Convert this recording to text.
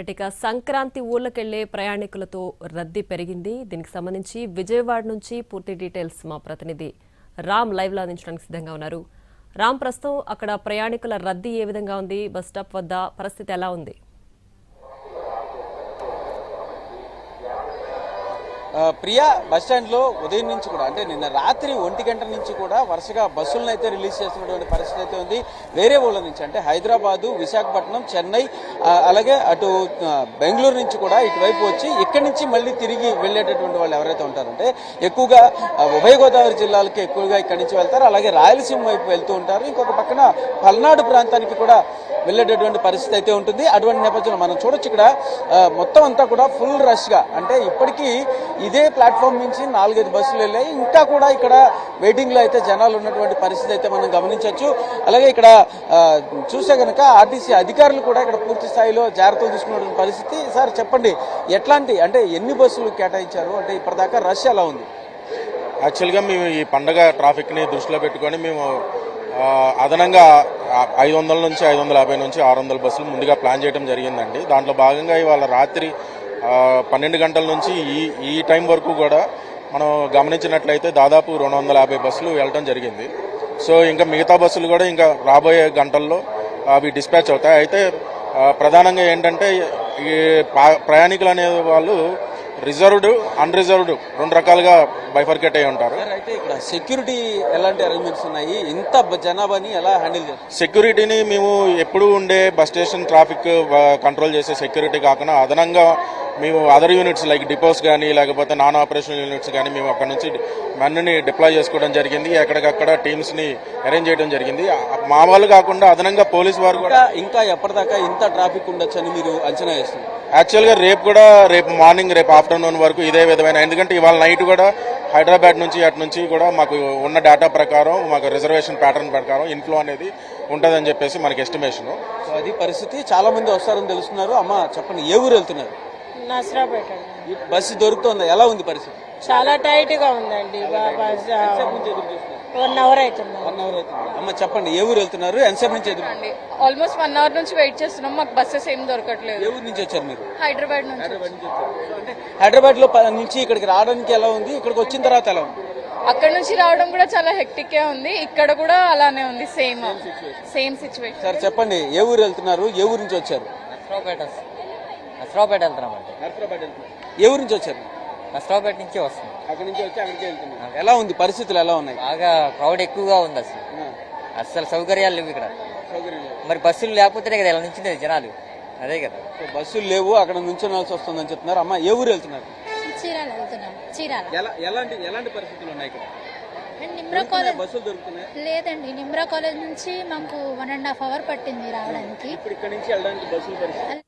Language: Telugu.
ఇక సంక్రాంతి ఊళ్ళకెళ్లే ప్రయాణికులతో రద్దీ పెరిగింది. దీనికి సంబంధించి విజయవాడ నుంచి పూర్తి డీటెయిల్స్ మా ప్రతినిధి రామ్ లైవ్ లో అందించడానికి సిద్ధంగా ఉన్నారు. రామ్, ప్రస్తుతం అక్కడ ప్రయాణికుల రద్దీ ఏ విధంగా ఉంది? బస్ స్టాప్ వద్ద పరిస్థితి ఎలా ఉంది? ప్రియా, బస్టాండ్లో ఉదయం నుంచి కూడా అంటే నిన్న రాత్రి 1 గంట నుంచి కూడా వరుసగా బస్సులను అయితే రిలీజ్ చేస్తున్నటువంటి పరిస్థితి అయితే ఉంది. వేరే ఊళ్ళ నుంచి అంటే హైదరాబాదు, విశాఖపట్నం, చెన్నై, అలాగే అటు బెంగళూరు నుంచి కూడా ఇటువైపు వచ్చి ఇక్కడి నుంచి మళ్ళీ తిరిగి వెళ్ళేటటువంటి వాళ్ళు ఎవరైతే ఉంటారంటే ఎక్కువగా ఉభయ గోదావరి జిల్లాలకి ఎక్కువగా ఇక్కడి నుంచి వెళ్తారు. అలాగే రాయలసీమ వైపు వెళ్తూ ఉంటారు. ఇంకొక పక్కన పల్నాడు ప్రాంతానికి కూడా వెళ్ళేటటువంటి పరిస్థితి అయితే ఉంటుంది. అటువంటి నేపథ్యంలో మనం చూడొచ్చు ఇక్కడ మొత్తం అంతా కూడా ఫుల్ రష్గా, అంటే ఇప్పటికీ ఇదే ప్లాట్ఫామ్ నుంచి 4-5 బస్సులు వెళ్ళాయి. ఇంకా కూడా ఇక్కడ వెయిటింగ్ లో అయితే జనాలు ఉన్నటువంటి పరిస్థితి అయితే మనం గమనించవచ్చు. అలాగే ఇక్కడ చూస్తే కనుక ఆర్టీసీ అధికారులు కూడా ఇక్కడ పూర్తి స్థాయిలో జాగ్రత్తలు తీసుకున్నటువంటి పరిస్థితి. సార్ చెప్పండి, ఎట్లాంటి అంటే ఎన్ని బస్సులు కేటాయించారు, అంటే ఇప్పటిదాకా రష్ ఎలా ఉంది? యాక్చువల్గా మేము ఈ పండగ ట్రాఫిక్ని దృష్టిలో పెట్టుకొని మేము అదనంగా 500 నుంచి 550 నుంచి 600 బస్సులు ముందుగా ప్లాన్ చేయడం జరిగిందండి. దాంట్లో భాగంగా ఇవాళ రాత్రి 12 గంటల నుంచి ఈ టైం వరకు కూడా మనం గమనించినట్లయితే దాదాపు 250 బస్సులు వెళ్ళడం జరిగింది. సో ఇంకా మిగతా బస్సులు కూడా ఇంకా రాబోయే గంటల్లో అవి డిస్పాచ్ అవుతాయి. అయితే ప్రధానంగా ఏంటంటే ఈ ప్రయాణికులు అనే వాళ్ళు రిజర్వ్డ్, అన్రిజర్వ్డ్ 2 రకాలుగా బైఫర్కేట్ అయి ఉంటారు. అయితే ఇక్కడ సెక్యూరిటీ ఎలాంటి అరేంజ్మెంట్స్ ఉన్నాయి? ఇంత జనాభాని ఎలా హ్యాండిల్ చేస్తారు? సెక్యూరిటీని మేము ఎప్పుడు ఉండే బస్ స్టేషన్ ట్రాఫిక్ కంట్రోల్ చేసే సెక్యూరిటీ కాకుండా అదనంగా మేము అదర్ యూనిట్స్ లైక్ డిపోస్ కానీ లేకపోతే నాన్ ఆపరేషనల్ యూనిట్స్ కానీ మేము అక్కడ నుంచి మెన్ని డిప్లాయ్ చేసుకోవడం జరిగింది. ఎక్కడికక్కడ టీమ్స్ని అరేంజ్ చేయడం జరిగింది. మా వాళ్ళు కాకుండా అదనంగా పోలీసు వారు కూడా ఇంకా ఎప్పటిదాకా ఇంత ట్రాఫిక్ ఉండొచ్చు అని మీరు అంచనా వేస్తున్నారు? యాక్చువల్గా రేపు మార్నింగ్, రేపు ఆఫ్టర్నూన్ వరకు ఇదే విధమైన, ఎందుకంటే ఇవాళ నైట్ కూడా హైదరాబాద్ నుంచి అటు నుంచి కూడా మాకు ఉన్న డేటా ప్రకారం మాకు రిజర్వేషన్ ప్యాటర్న్ ప్రకారం ఇన్ఫ్లో అనేది ఉంటుందని చెప్పేసి మనకి ఎస్టిమేషన్. సో అది పరిస్థితి. చాలా మంది వస్తారని తెలుస్తున్నారు. అమ్మ చెప్పండి, ఏ ఊరు వెళ్తున్నారు? నసరాపేట. బస్సు దొరుకుతుందా? ఎలా ఉంది పరిస్థితి? చాలా టైట్ గా ఉందండి. 1 అవర్ అవుతుంది. అమ్మ చెప్పండి, ఏ ఊరు వెళ్తున్నారు? ఎంతసేపు నుంచి ఎదురు? ఆల్మోస్ట్ 1 అవర్ నుంచి వెయిట్ చేస్తున్నాం. మాకు బస్సెస్ ఏం దొరకట్లేదు. ఏ ఊరు నుంచి వచ్చారు మీరు? హైదరాబాద్ నుంచి. అంటే హైదరాబాద్ లో నుంచి ఇక్కడికి రావడానికి ఎలా ఉంది? ఇక్కడికి వచ్చిన తర్వాత ఎలా ఉంది? అక్కడ నుంచి రావడం కూడా చాలా హెక్టిక్ గా ఉంది. ఇక్కడ కూడా అలానే ఉంది, సేమ్ సిచ్యువేషన్. సార్ చెప్పండి, ఏ ఊరు వెళ్తున్నారు? ఏ ఊరు నుంచి వచ్చారు? నసరాపేట వెళ్తున్నామండి. ఏ ఊరు నుంచి వచ్చారు? నసరాపేట నుంచి వస్తుంది. అక్కడి నుంచి వచ్చి అక్కడికి వెళ్తున్నారు. ఎలా ఉంది పరిస్థితులు? ఎలా ఉన్నాయి? బాగా క్రౌడ్ ఎక్కువగా ఉంది. అసలు సౌకర్యాలు లేవు ఇక్కడ. మరి బస్సులు లేకపోతేనే కదా ఇలా నుంచి జనాలు, అదే కదా. బస్సులు లేవు, అక్కడ నుంచోనాల్సి వస్తుందని చెప్తున్నారు. అమ్మ ఏ ఊరు వెళ్తున్నారు? చీరాల వెళ్తున్నాం. చీరాల. ఎలాంటి పరిస్థితులు ఉన్నాయి ఇక్కడ? నిమ్రా కాలేజ్ బస్సులు దొరుకుతున్నాయి? లేదండి, నిమ్రా కాలేజ్ నుంచి మాకు 1.5 అవర్ పట్టింది రావడానికి. ఇప్పుడు ఇక్కడ నుంచి వెళ్ళడానికి బస్సులు పరిస్థితి